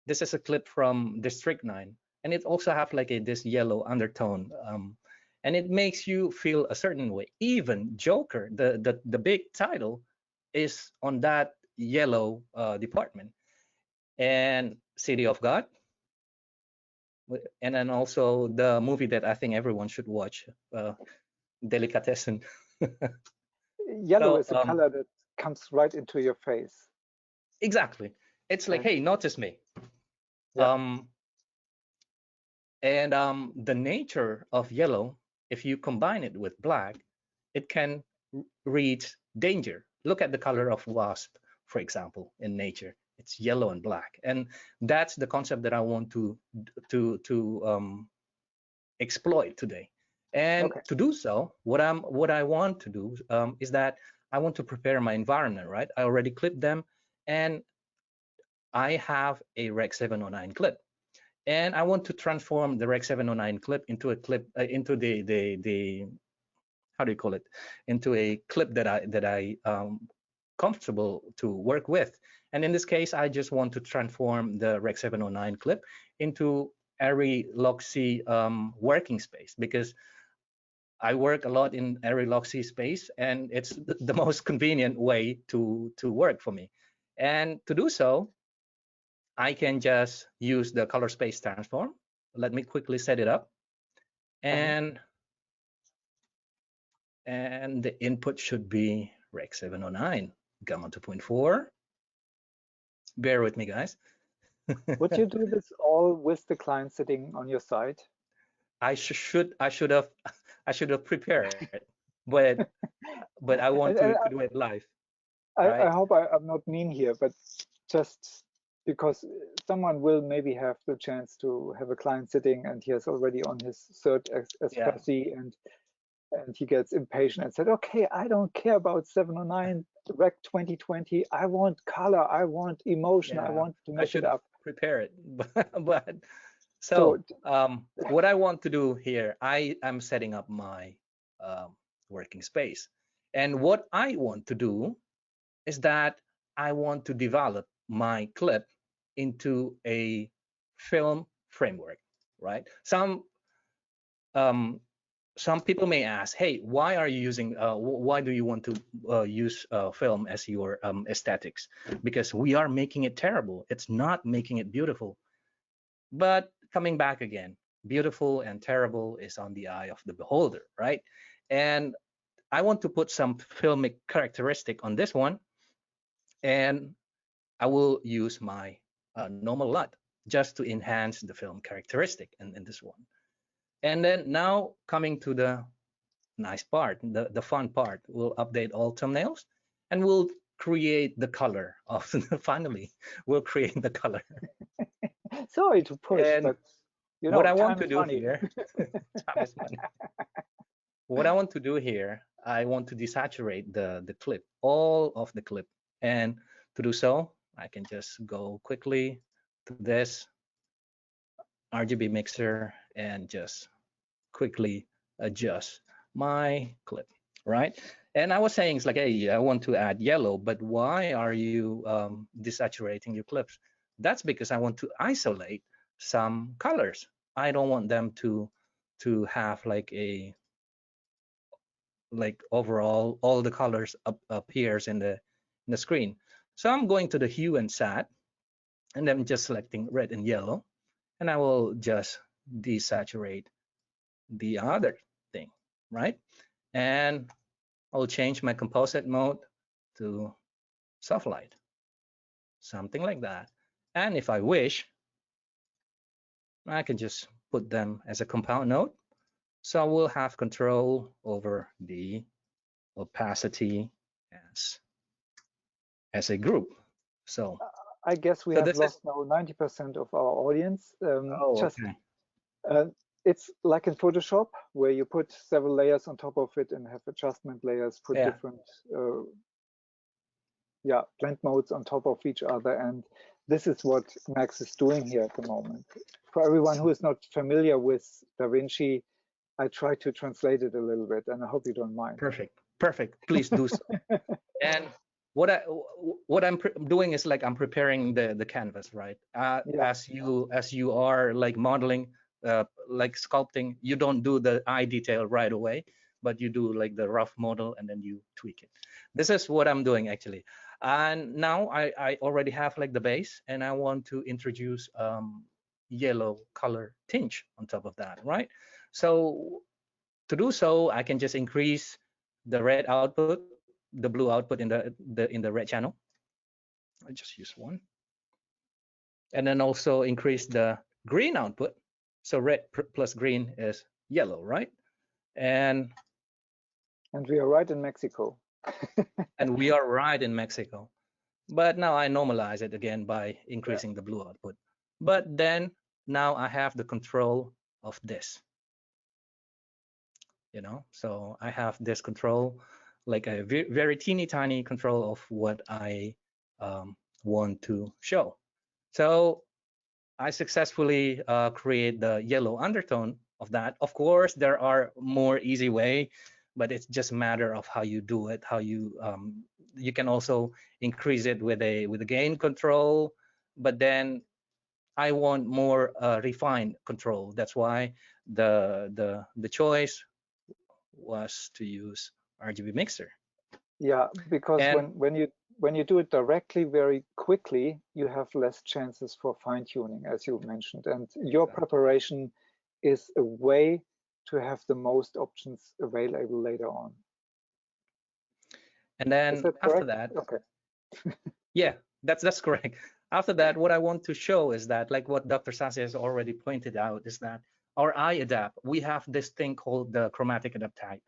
is a clip from District 9, and it also have like this yellow undertone, and it makes you feel a certain way. Even Joker, the big title, is on that yellow department. And City of God, and then also the movie that I think everyone should watch, Delicatessen. Yellow is a color that comes right into your face. Exactly. It's like, hey, notice me. Yeah. And the nature of yellow, if you combine it with black, it can read danger. Look at the color of wasp, for example, in nature. It's yellow and black, and that's the concept that I want to exploit today. And to do so, what I want to do is that I want to prepare my environment, right? I already clipped them, and I have a Rec 709 clip, and I want to transform the Rec 709 clip into a clip into the how do you call it, into a clip that I comfortable to work with. And in this case, I just want to transform the Rec 709 clip into Arri Loxy working space, because I work a lot in Arri Loxy space, and it's the most convenient way to work for me. And to do so, I can just use the color space transform. Let me quickly set it up. And the input should be Rec 709, Gamma 2.4. Bear with me, guys. Would you do this all with the client sitting on your side? I should have prepared, but I want to do it live. I hope I'm not mean here, but just because someone will maybe have the chance to have a client sitting and he has already on his third SFC, and and he gets impatient and said, okay, I don't care about 709 Rec 2020. I want color, I want emotion, I want to I mess it should up. prepare it. But So what I want to do here, I am setting up my working space. And what I want to do is that I want to develop my clip into a film framework, right? Um, some people may ask, hey, why are you using, why do you want to use film as your aesthetics? Because we are making it terrible. It's not making it beautiful. But coming back again, beautiful and terrible is on the eye of the beholder, right? And I want to put some filmic characteristic on this one, and I will use my normal LUT just to enhance the film characteristic in this one. And then now coming to the nice part, the fun part, we'll update all thumbnails and we'll create the color of finally we'll create the color. Sorry to push, And but you what know, I want time to is do money. here, time is money. What I want to do here, I want to desaturate the clip, all of the clip. And to do so, I can just go quickly to this RGB mixer and just quickly adjust my clip, right? And I was saying, it's like, hey, I want to add yellow, but why are you desaturating your clips? That's because I want to isolate some colors. I don't want them to have like overall all the colors appears in the screen. So I'm going to the hue and sat, and I'm just selecting red and yellow, and I will just desaturate the other thing, right? And I'll change my composite mode to soft light, something like that. And if I wish, I can just put them as a compound node. So we'll have control over the opacity as a group. So I guess we so have this is lost now 90% of our audience. Just okay. it's like in Photoshop, where you put several layers on top of it and have adjustment layers, put Yeah, different blend modes on top of each other. And this is what Max is doing here at the moment. For everyone who is not familiar with DaVinci, I try to translate it a little bit, and I hope you don't mind. perfect. Please do so. And what I'm doing is like I'm preparing the canvas, right? As you are like modeling, like sculpting, you don't do the eye detail right away, but you do like the rough model and then you tweak it. This is what I'm doing actually. And now I already have like the base, and I want to introduce yellow color tinge on top of that, right? So to do so, I can just increase the red output, the blue output in the red channel. I just use one, and then also increase the green output. So red plus green is yellow, right? And we are right in Mexico. and we are right in Mexico. But now I normalize it again by increasing the blue output. But then now I have the control of this. So I have this control, like a very teeny tiny control of what I want to show. So I successfully create the yellow undertone of that. Of course, there are more easy way, but it's just a matter of how you do it. How you can also increase it with a gain control, but then I want more refined control. That's why the choice was to use RGB mixer. Yeah, because when you do it directly very quickly, you have less chances for fine tuning, as you mentioned, and your preparation is a way to have the most options available later on. And then after that, okay. Yeah, that's correct. After that, what I want to show is that, like what Dr. Sasi has already pointed out, is that our eye adapt. We have this thing called the chromatic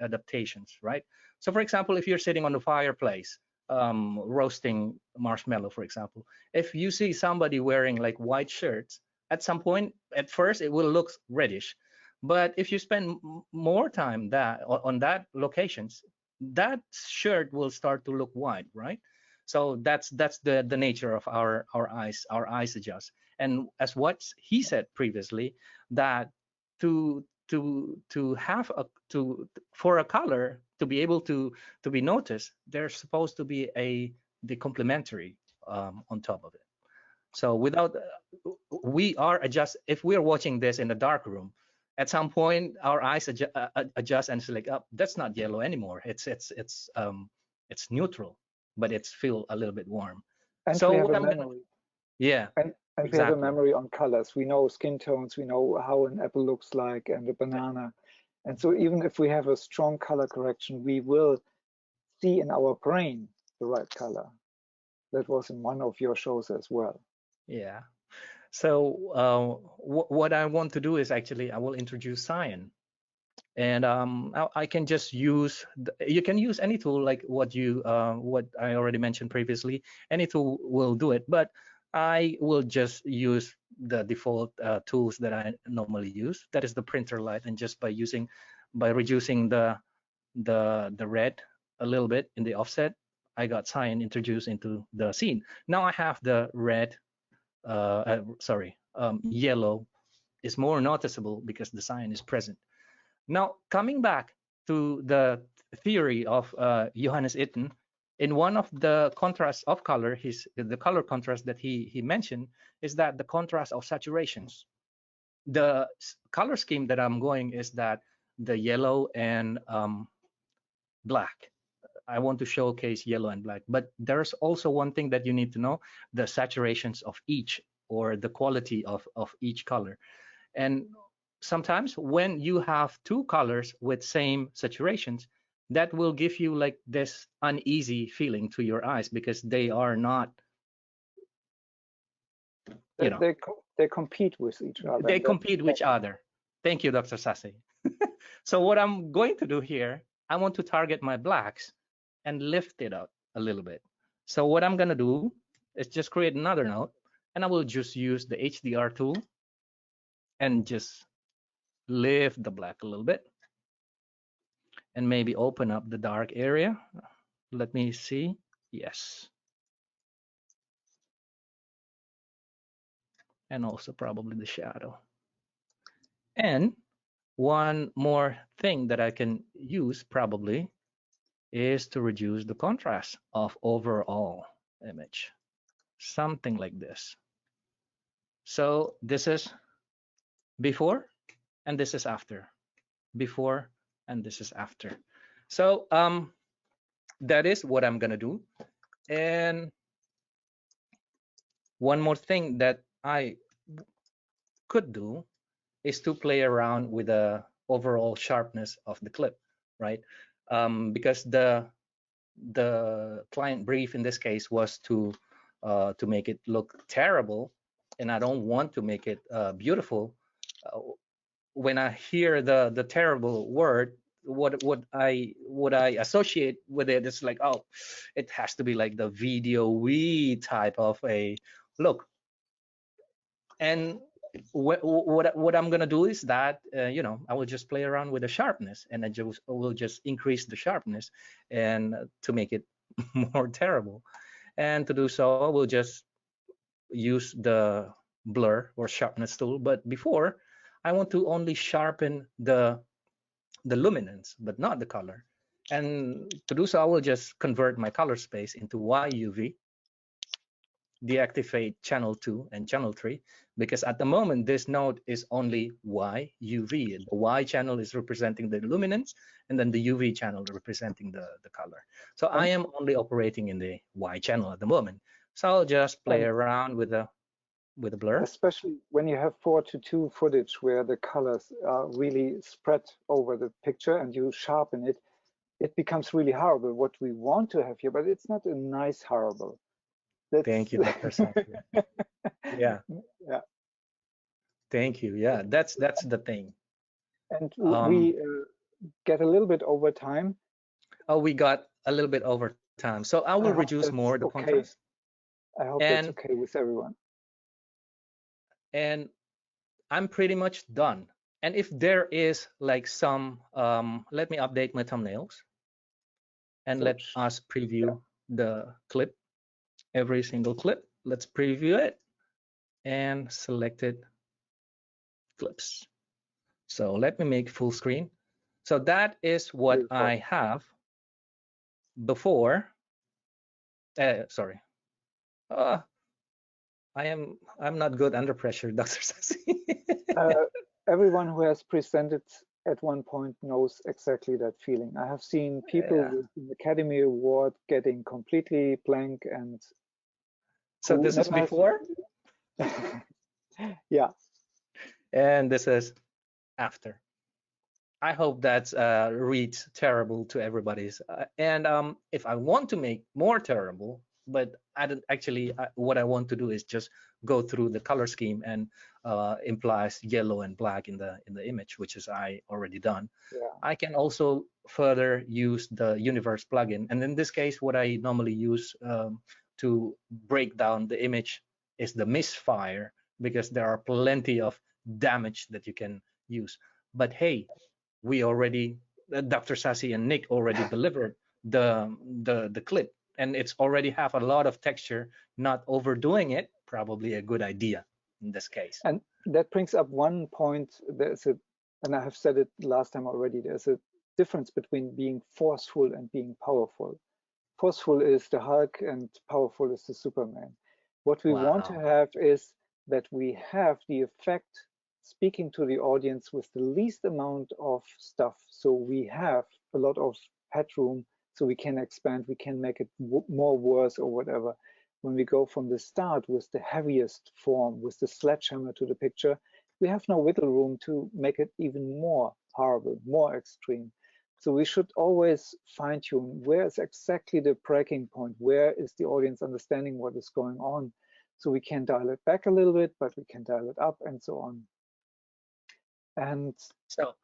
adaptations, right? So, for example, if you're sitting on the fireplace, roasting marshmallow, for example, if you see somebody wearing like white shirts, at some point, at first, it will look reddish, But if you spend more time on that locations, that shirt will start to look white, right? So that's the nature of our eyes. Our eyes adjust. And as what he said previously, that to have a to for a color to be able to be noticed, there's supposed to be the complementary on top of it. So without we are adjust if we're watching this in a dark room, at some point our eyes adjust and it's like, oh, that's not yellow anymore. It's neutral, but it's feel a little bit warm. And So we have what a I'm gonna memory. yeah, And we have a exactly. memory on colors. We know skin tones, we know how an apple looks like and a banana. And so even if we have a strong color correction, we will see in our brain the right color. That was in one of your shows as well. Yeah. So what I want to do is actually I will introduce cyan, and I can just use you can use any tool like what I already mentioned previously. Any tool will do it, but I will just use the default tools that I normally use. That is the printer light, and just by reducing the red a little bit in the offset, I got cyan introduced into the scene. Now I have the red, sorry, yellow is more noticeable because the cyan is present. Now, coming back to the theory of Johannes Itten, in one of the contrasts of color, the color contrast that he mentioned is that the contrast of saturations. The color scheme that I'm going is that the yellow and black. I want to showcase yellow and black, but there's also one thing that you need to know: the saturations of each, or the quality of each color. And sometimes when you have two colors with same saturations, that will give you like this uneasy feeling to your eyes because they are not, you know, They compete with each other, they and that's compete with each other. Thank you, Dr. Sase. So what I'm going to do here, I want to target my blacks and lift it up a little bit. So what I'm going to do is just create another node, and I will just use the HDR tool and just lift the black a little bit, and maybe open up the dark area. Let me see. Yes. And also probably the shadow. And one more thing that I can use probably is to reduce the contrast of overall image. Something like this. So this is before and this is after. Before and this is after. So that is what I'm gonna do. And one more thing that I could do is to play around with the overall sharpness of the clip, right? Because the client brief in this case was to make it look terrible, and I don't want to make it beautiful. When I hear the terrible word, what I associate with it is like, oh, it has to be like the video we type of a look. And what I'm gonna do is that I will just play around with the sharpness, and will just increase the sharpness and to make it more terrible. And to do so, I will just use the blur or sharpness tool. But before, I want to only sharpen the luminance, but not the color. And to do so, I will just convert my color space into YUV, deactivate channel 2 and channel 3, because at the moment this node is only Y UV. The Y channel is representing the luminance, and then the UV channel representing the color. So I am only operating in the Y channel at the moment. So I'll just play around with the blur. Especially when you have 4:2 footage where the colors are really spread over the picture and you sharpen it, it becomes really horrible. What we want to have here, but it's not a nice horrible. Thank you, Dr. Sassi. Yeah. Yeah. Thank you. Yeah, that's the thing. And we get a little bit over time. Oh, we got a little bit over time. So I will reduce more the contrast. I hope that's okay with everyone. And I'm pretty much done. And if there is like some, let me update my thumbnails and let us preview the clip, every single clip. Let's preview it and selected clips. So let me make full screen. So that is what I have before. Sorry. I'm not good under pressure, Dr. Sassi. Everyone who has presented at one point knows exactly that feeling. I have seen people with an Academy Award getting completely blank and. So this is before? Yeah. And this is after. I hope that reads terrible to everybody's. And if I want to make more terrible, but I don't actually, what I want to do is just go through the color scheme and implies yellow and black in the image, which is I already done. Yeah. I can also further use the universe plugin. And in this case, what I normally use to break down the image is the misfire, because there are plenty of damage that you can use. But hey, we already, Dr. Sassi and Nick already delivered the clip, and it's already have a lot of texture. Not overdoing it, probably a good idea in this case. And that brings up one point. And I have said it last time already, there's a difference between being forceful and being powerful. Forceful is the Hulk and powerful is the Superman. What we want to have is that we have the effect speaking to the audience with the least amount of stuff. So we have a lot of headroom, so we can expand, we can make it more worse or whatever. When we go from the start with the heaviest form, with the sledgehammer to the picture, we have no wiggle room to make it even more horrible, more extreme. So we should always fine tune where is exactly the breaking point, where is the audience understanding what is going on. So we can dial it back a little bit, but we can dial it up and so on. And so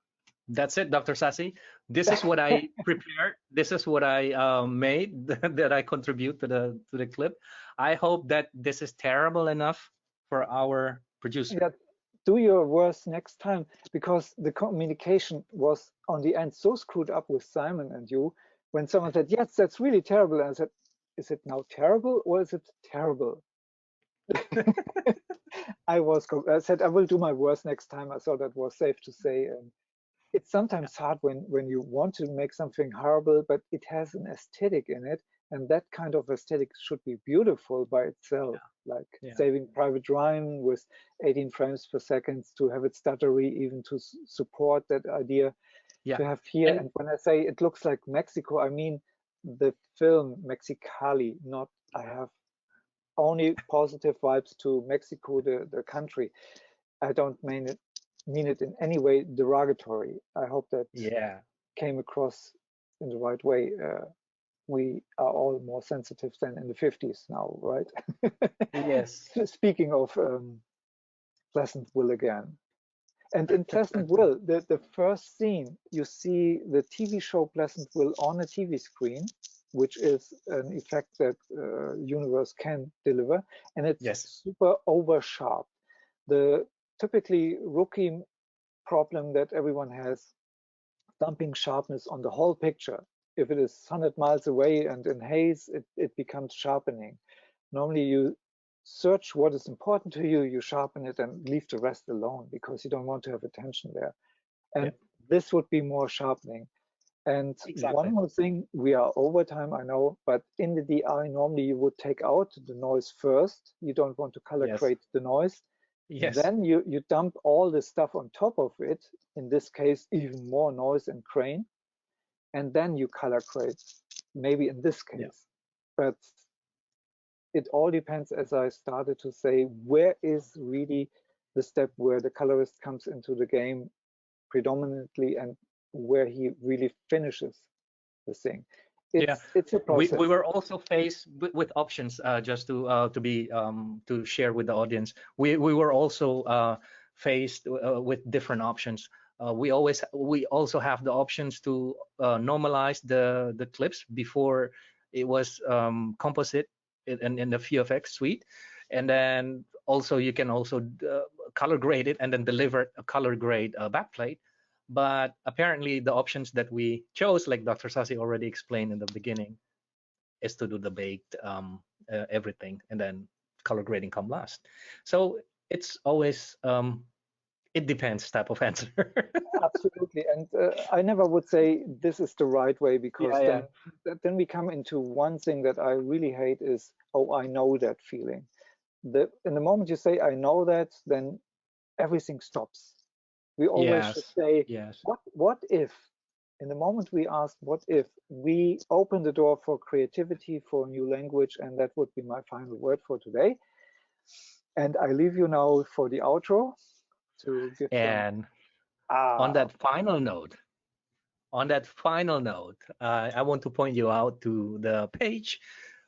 that's it, Dr. Sassi. This is what I prepared. This is what I made that I contribute to the clip. I hope that this is terrible enough for our producer. Yeah, do your worst next time, because the communication was on the end so screwed up with Simon and you when someone said, yes, that's really terrible. And I said, is it now terrible or is it terrible? I said, I will do my worst next time. I thought that was safe to say. And it's sometimes hard when you want to make something horrible, but it has an aesthetic in it. And that kind of aesthetic should be beautiful by itself, like Saving Private Ryan with 18 frames per second, to have it stuttery, even to support that idea to have here. And when I say it looks like Mexico, I mean the film Mexicali, not I have only positive vibes to Mexico, the country. I don't mean it in any way derogatory. I hope that came across in the right way. We are all more sensitive than in the 50s now, right? Yes. Speaking of Pleasantville again. And in Pleasantville, the first scene, you see the TV show Pleasantville on a TV screen, which is an effect that Universe can deliver. And it's super over sharp. The typically rookie problem that everyone has, dumping sharpness on the whole picture. If it is 100 miles away and in haze, it becomes sharpening. Normally you search what is important to you, you sharpen it and leave the rest alone because you don't want to have attention there. And this would be more sharpening. And one more thing, we are over time, I know, but in the DI, normally you would take out the noise first. You don't want to color grade the noise. Then you dump all the stuff on top of it, in this case, even more noise and grain, and then you color grade, maybe in this case. But it all depends, as I started to say, where is really the step where the colorist comes into the game predominantly and where he really finishes the thing. It's a process. We were also faced with options, just to share with the audience. We were also faced with different options. We also have the options to normalize the clips before it was composite in the VFX suite, And then also you can also color grade it and then deliver a color grade backplate. But apparently the options that we chose, like Dr. Sasi already explained in the beginning, is to do the baked everything, and then color grading come last. So it's always it depends type of answer. Absolutely. And I never would say this is the right way, because Yeah, yeah. then we come into one thing that I really hate is, oh, I know that feeling. In the moment you say, I know that, then everything stops. We always should Yes, say, yes. what if, in the moment we ask, what if we open the door for creativity, for a new language, and that would be my final word for today. And I leave you now for the outro to give some, And on ah, that final note, I want to point you out to the page.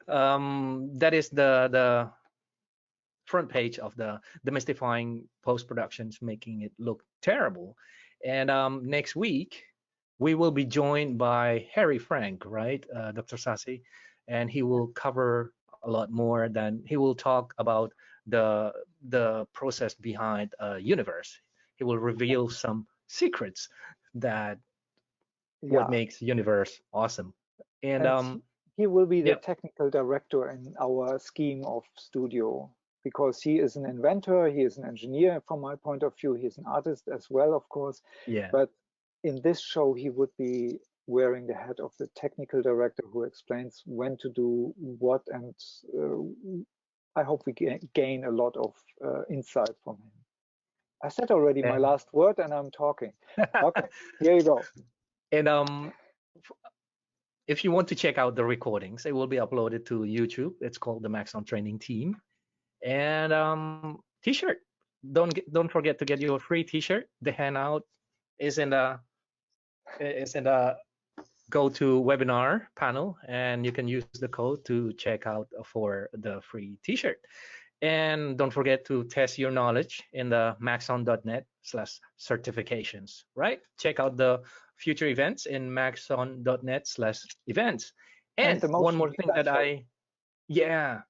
That is the front page of the Demystifying post productions, making it look terrible. And next week we will be joined by Harry Frank, right, Dr. Sasi, and he will cover a lot more. Than he will talk about the process behind a universe. He will reveal some secrets that what yeah. makes universe awesome. And And he will be the yep, technical director in our scheme of studio, because he is an inventor, he is an engineer from my point of view, he's an artist as well, of course. yeah. But in this show, he would be wearing the hat of the technical director who explains when to do what. And I hope we gain a lot of insight from him. I said already my And last word and I'm talking. Okay, here you go. and if you want to check out the recordings, it will be uploaded to YouTube. It's called the Maxon Training Team. And t-shirt. Don't forget to get your free t-shirt. The handout is in the go to webinar panel, and you can use the code to check out for the free t-shirt. And don't forget to test your knowledge in the maxon.net/certifications, right? Check out the future events in maxon.net/events. And And the one motion more thing design that show, yeah,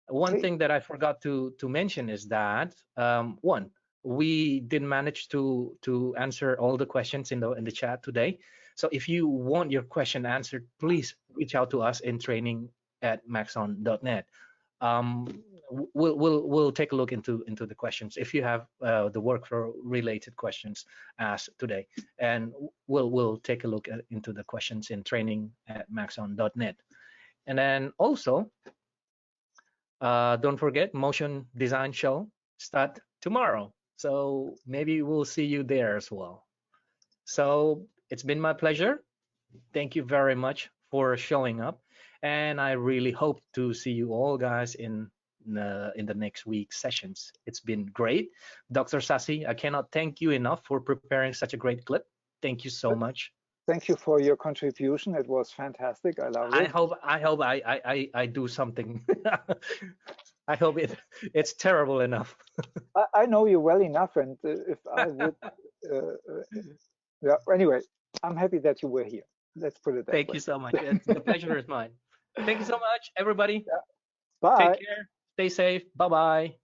one please. thing that I forgot to mention is that one, we didn't manage to answer all the questions in the chat today. So if you want your question answered, please reach out to us in training@maxon.net. We'll take a look into the questions if you have the workflow related questions asked today, and we'll take a look into the questions in training@maxon.net. And then also, don't forget, motion design show start tomorrow. So maybe we'll see you there as well. So it's been my pleasure. Thank you very much for showing up. And I really hope to see you all guys in the next week's sessions. It's been great. Dr. Sasi, I cannot thank you enough for preparing such a great clip. Thank you so much. Thank you for your contribution. It was fantastic. I loved it. I hope I do something. I hope it's terrible enough. I know you well enough, and if I would, yeah. Anyway, I'm happy that you were here. Let's put it that Thank way. you so much. The pleasure is mine. Thank you so much, everybody. Yeah. Take Bye. care. Stay safe. Bye bye.